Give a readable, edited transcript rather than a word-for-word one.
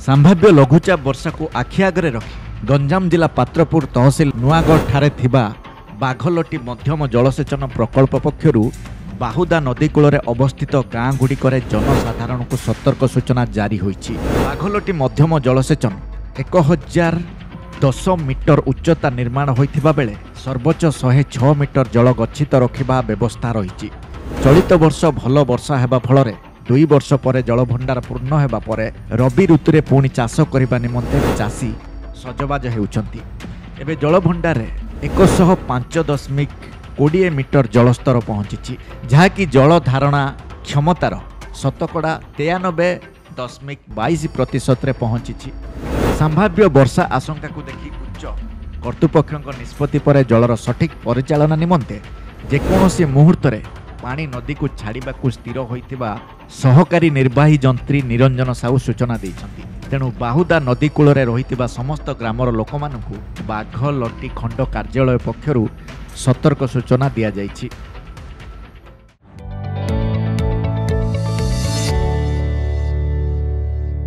संभाव्य लघुचाप वर्षा को आखि आगे रखी गंजाम जिला पात्रपुर तहसिल नुआगढ़ ठारे थिबा बाघलटी मध्यम जलसेचन प्रकल्प पक्षरु बाहुदा नदी कूल अवस्थित गाँ गुड़िकर जनसाधारण को सतर्क सूचना जारी होईछि। बाघलटी मध्यम जलसेचन 1010 मीटर उच्चता निर्माण होइथिबा बेले सर्वोच्च 106 मीटर जल गच्छित रखिबा व्यवस्था रही। चलित वर्ष भल वर्षा हेबा फଳରେ 2 वर्ष पर जलभंडार पूर्ण हेबा परे रबी ऋतुरे पुणी चाष करने निमंते चाषी सजबाज हेउछंती। एबे जलभंडार 105.20 मीटर जलस्तर पहुंची, जहाँकि जल धारणा क्षमतार शतकड़ा 93.22% पहुंची। संभाव्य वर्षा आशंका को देखि उच्च कर्तृपक्षों निष्पत्ति पर जलर सठिक परिचालना निमंते जेकोसी मुहूर्त पानी नदी को छाड़ा स्थिर होइतिबा सहकारी निर्वाही जंत्री निरंजन साहू सूचना देइछंती। तेणु बाहुदा नदी कूल रहितिबा समस्त ग्रामर लोकमानंकु बाघलटी खंड कार्यालय पक्षरु सतर्क सूचना दिया जाइछि।